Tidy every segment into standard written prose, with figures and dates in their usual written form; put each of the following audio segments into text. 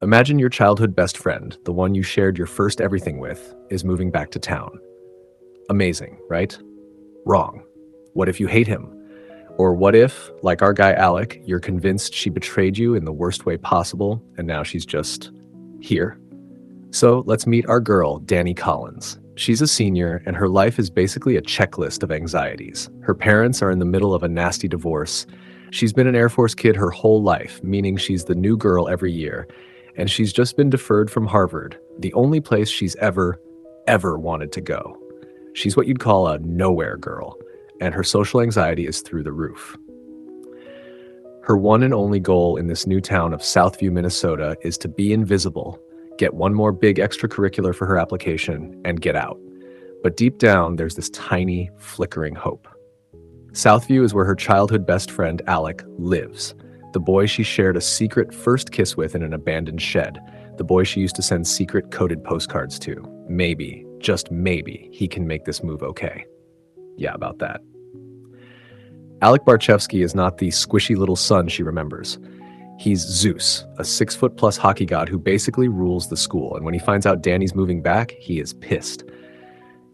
Imagine your childhood best friend, the one you shared your first everything with, is moving back to town. Amazing, right? Wrong. What if you hate him? Or what if, like our guy Alec, you're convinced she betrayed you in the worst way possible, and now she's just here? So let's meet our girl, Dani Collins. She's a senior, and her life is basically a checklist of anxieties. Her parents are in the middle of a nasty divorce. She's been an Air Force kid her whole life, meaning she's the new girl every year. And she's just been deferred from Harvard, the only place she's ever wanted to go. She's what you'd call a nowhere girl, and her social anxiety is through the roof. Her one and only goal in this new town of Southview, Minnesota, is to be invisible, get one more big extracurricular for her application, and get out. But deep down, there's this tiny, flickering hope. Southview is where her childhood best friend, Alec, lives. The boy she shared a secret first kiss with in an abandoned shed. The boy she used to send secret coded postcards to. Maybe, just maybe, he can make this move okay. Yeah, about that. Alec Barczewski is not the squishy little son she remembers. He's Zeus, a 6-foot-plus hockey god who basically rules the school, and when he finds out Dani's moving back, he is pissed.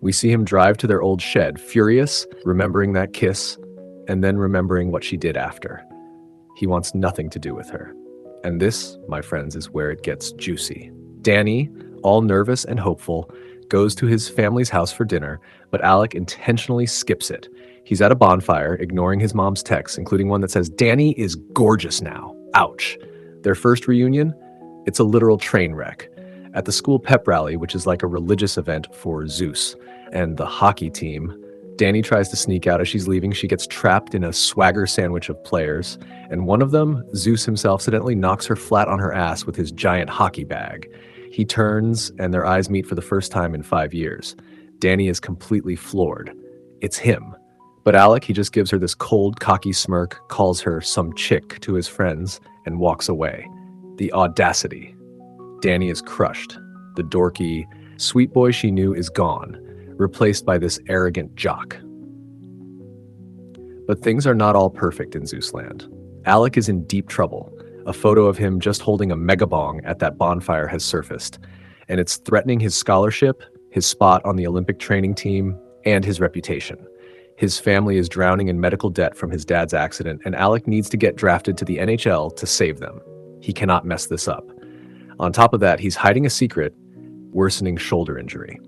We see him drive to their old shed, furious, remembering that kiss, and then remembering what she did after. He wants nothing to do with her. And this, my friends, is where it gets juicy. Dani, all nervous and hopeful, goes to his family's house for dinner, but Alec intentionally skips it. He's at a bonfire, ignoring his mom's texts, including one that says, "Dani is gorgeous now. Ouch." Their first reunion? It's a literal train wreck. At the school pep rally, which is like a religious event for Zeus and the hockey team, Dani tries to sneak out. As she's leaving, she gets trapped in a swagger sandwich of players, and one of them, Zeus himself, accidentally knocks her flat on her ass with his giant hockey bag. He turns, and their eyes meet for the first time in 5 years. Dani is completely floored. It's him. But Alec, he just gives her this cold, cocky smirk, calls her some chick to his friends, and walks away. The audacity. Dani is crushed. The dorky, sweet boy she knew is gone, replaced by this arrogant jock. But things are not all perfect in Zeusland. Alec is in deep trouble. A photo of him just holding a mega bong at that bonfire has surfaced, and it's threatening his scholarship, his spot on the Olympic training team, and his reputation. His family is drowning in medical debt from his dad's accident, and Alec needs to get drafted to the NHL to save them. He cannot mess this up. On top of that, he's hiding a secret, worsening shoulder injury.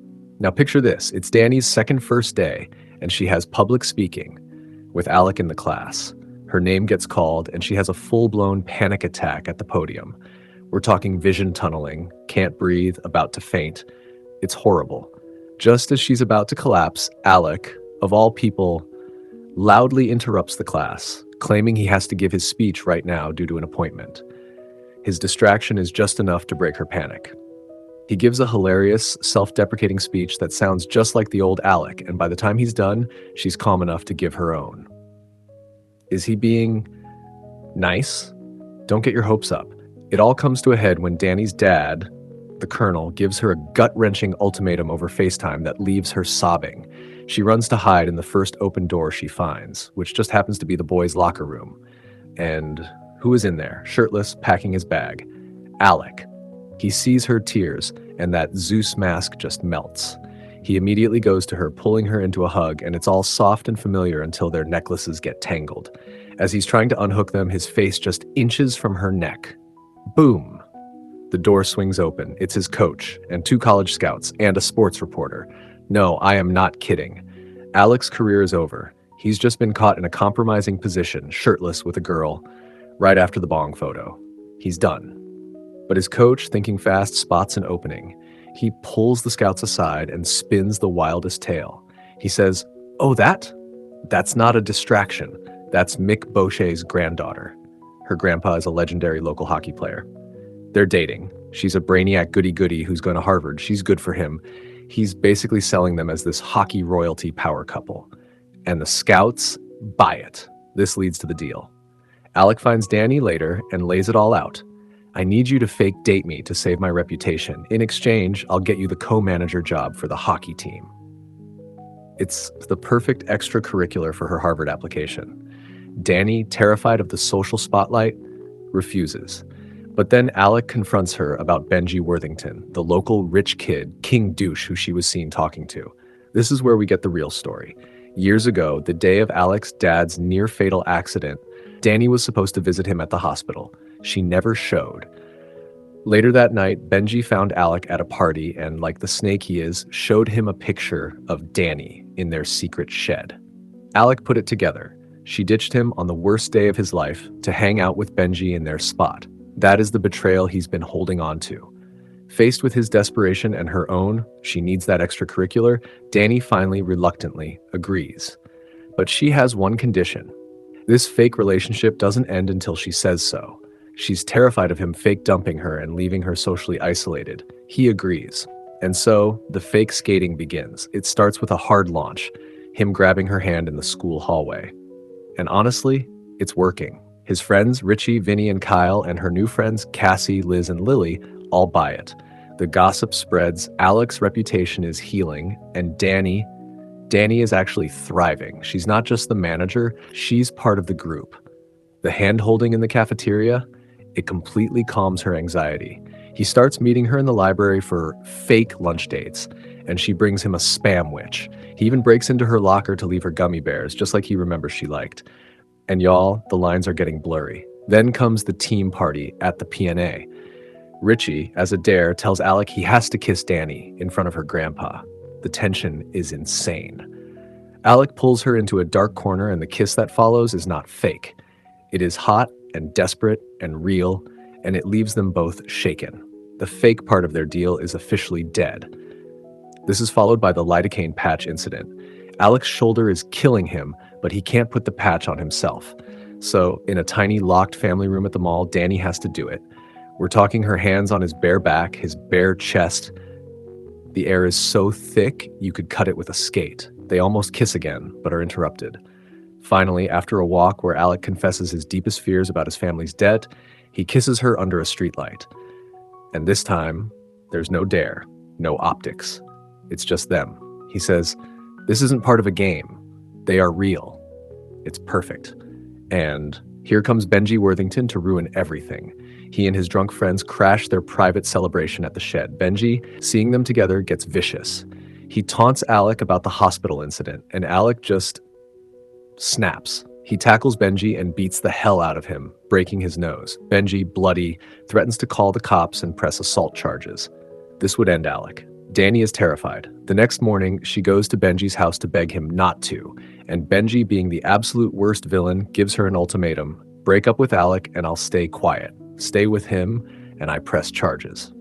Now picture this, it's Dani's second first day, and she has public speaking with Alec in the class. Her name gets called, and she has a full-blown panic attack at the podium. We're talking vision tunneling, can't breathe, about to faint. It's horrible. Just as she's about to collapse, Alec, of all people, loudly interrupts the class, claiming he has to give his speech right now due to an appointment. His distraction is just enough to break her panic. He gives a hilarious, self-deprecating speech that sounds just like the old Alec, and by the time he's done, she's calm enough to give her own. Is he being nice? Don't get your hopes up. It all comes to a head when Dani's dad, the colonel, gives her a gut-wrenching ultimatum over FaceTime that leaves her sobbing. She runs to hide in the first open door she finds, which just happens to be the boys' locker room. And who is in there, shirtless, packing his bag? Alec. He sees her tears, and that Zeus mask just melts. He immediately goes to her, pulling her into a hug, and it's all soft and familiar until their necklaces get tangled. As he's trying to unhook them, his face just inches from her neck. Boom! The door swings open. It's his coach, and 2 college scouts, and a sports reporter. No, I am not kidding. Alec's career is over. He's just been caught in a compromising position, shirtless with a girl, right after the bong photo. He's done. But his coach, thinking fast, spots an opening. He pulls the scouts aside and spins the wildest tale. He says, "Oh, that's not a distraction. That's Mick Bochet's granddaughter. Her grandpa is a legendary local hockey player. They're dating. She's a brainiac goody-goody who's going to Harvard. She's good for him." He's basically selling them as this hockey royalty power couple. And the scouts buy it. This leads to the deal. Alec finds Dani later and lays it all out. "I need you to fake date me to save my reputation. In exchange, I'll get you the co-manager job for the hockey team." It's the perfect extracurricular for her Harvard application. Dani, terrified of the social spotlight, refuses. But then Alec confronts her about Benji Worthington, the local rich kid, King Douche, who she was seen talking to. This is where we get the real story. Years ago, the day of Alec's dad's near-fatal accident, Dani was supposed to visit him at the hospital. She never showed. Later that night, Benji found Alec at a party and, like the snake he is, showed him a picture of Dani in their secret shed. Alec put it together. She ditched him on the worst day of his life to hang out with Benji in their spot. That is the betrayal he's been holding on to. Faced with his desperation and her own, she needs that extracurricular, Dani finally reluctantly agrees. But she has one condition. This fake relationship doesn't end until she says so. She's terrified of him fake dumping her and leaving her socially isolated. He agrees. And so, the fake skating begins. It starts with a hard launch, him grabbing her hand in the school hallway. And honestly, it's working. His friends, Richie, Vinny, and Kyle, and her new friends, Cassie, Liz, and Lily, all buy it. The gossip spreads, Alec's reputation is healing, and Dani is actually thriving. She's not just the manager, she's part of the group. The hand-holding in the cafeteria, it completely calms her anxiety. He starts meeting her in the library for fake lunch dates, and she brings him a spam witch. He even breaks into her locker to leave her gummy bears, just like he remembers she liked. And y'all, the lines are getting blurry. Then comes the team party at the PNA. Richie, as a dare, tells Alec he has to kiss Dani in front of her grandpa. The tension is insane. Alec pulls her into a dark corner, and the kiss that follows is not fake. It is hot and desperate and real, and it leaves them both shaken. The fake part of their deal is officially dead. This is followed by the lidocaine patch incident. Alec's shoulder is killing him, but he can't put the patch on himself. So, in a tiny locked family room at the mall, Dani has to do it. We're talking her hands on his bare back, his bare chest. The air is so thick, you could cut it with a skate. They almost kiss again, but are interrupted. Finally, after a walk where Alec confesses his deepest fears about his family's debt, he kisses her under a streetlight. And this time, there's no dare, no optics. It's just them. He says, "This isn't part of a game. They are real." It's perfect. And here comes Benji Worthington to ruin everything. He and his drunk friends crash their private celebration at the shed. Benji, seeing them together, gets vicious. He taunts Alec about the hospital incident, and Alec just snaps. He tackles Benji and beats the hell out of him, breaking his nose. Benji, bloody, threatens to call the cops and press assault charges. This would end Alec. Dani is terrified. The next morning, she goes to Benji's house to beg him not to, and Benji, being the absolute worst villain, gives her an ultimatum. Break up with Alec and I'll stay quiet. Stay with him and I press charges.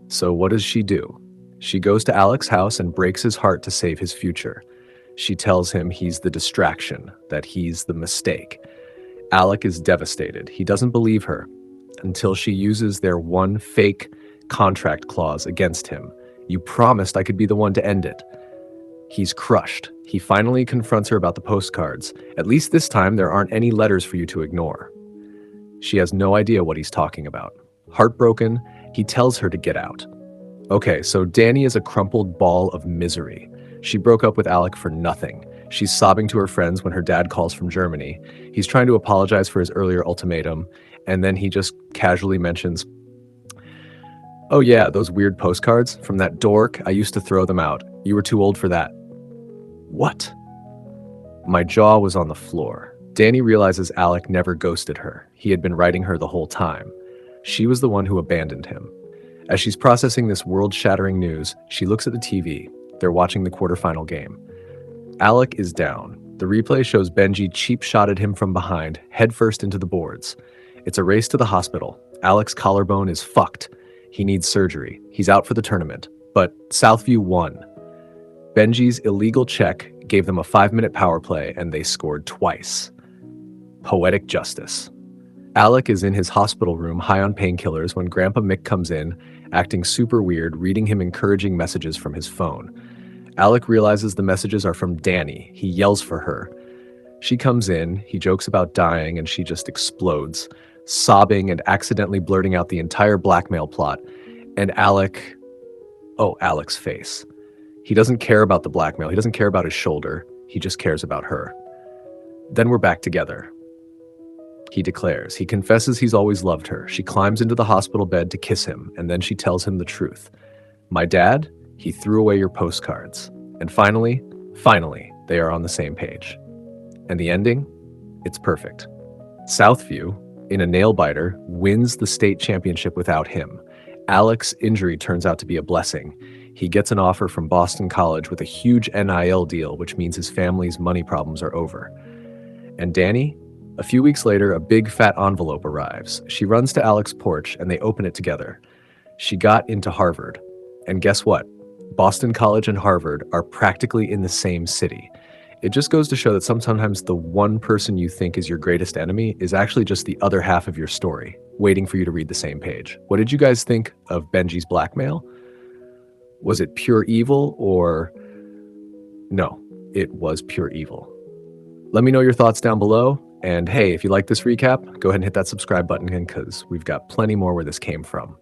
So what does she do? She goes to Alec's house and breaks his heart to save his future. She tells him he's the distraction, that he's the mistake. Alec is devastated. He doesn't believe her until she uses their one fake contract clause against him. You promised I could be the one to end it. He's crushed. He finally confronts her about the postcards. At least this time, there aren't any letters for you to ignore. She has no idea what he's talking about. Heartbroken, he tells her to get out. Okay, so Dani is a crumpled ball of misery. She broke up with Alec for nothing. She's sobbing to her friends when her dad calls from Germany. He's trying to apologize for his earlier ultimatum, and then he just casually mentions, "Oh yeah, those weird postcards from that dork, I used to throw them out. You were too old for that." What? My jaw was on the floor. Dani realizes Alec never ghosted her. He had been writing her the whole time. She was the one who abandoned him. As she's processing this world-shattering news, she looks at the TV. They're watching the quarterfinal game. Alec is down. The replay shows Benji cheap-shotted him from behind, headfirst into the boards. It's a race to the hospital. Alec's collarbone is fucked. He needs surgery. He's out for the tournament. But Southview won. Benji's illegal check gave them a 5-minute power play, and they scored twice. Poetic justice. Alec is in his hospital room high on painkillers when Grandpa Mick comes in, acting super weird, reading him encouraging messages from his phone. Alec realizes the messages are from Dani. He yells for her. She comes in, he jokes about dying, and she just explodes, sobbing and accidentally blurting out the entire blackmail plot. And Alec's face. He doesn't care about the blackmail. He doesn't care about his shoulder. He just cares about her. Then we're back together. He declares. He confesses he's always loved her. She climbs into the hospital bed to kiss him, and then she tells him the truth. My dad, he threw away your postcards. And finally, they are on the same page. And the ending? It's perfect. Southview, in a nail-biter, wins the state championship without him. Alec's injury turns out to be a blessing. He gets an offer from Boston College with a huge NIL deal, which means his family's money problems are over. And Dani? A few weeks later, a big fat envelope arrives. She runs to Alec's porch and they open it together. She got into Harvard. And guess what? Boston College and Harvard are practically in the same city. It just goes to show that sometimes the one person you think is your greatest enemy is actually just the other half of your story, waiting for you to read the same page. What did you guys think of Benji's blackmail? Was it pure evil or... No, it was pure evil. Let me know your thoughts down below. And hey, if you like this recap, go ahead and hit that subscribe button because we've got plenty more where this came from.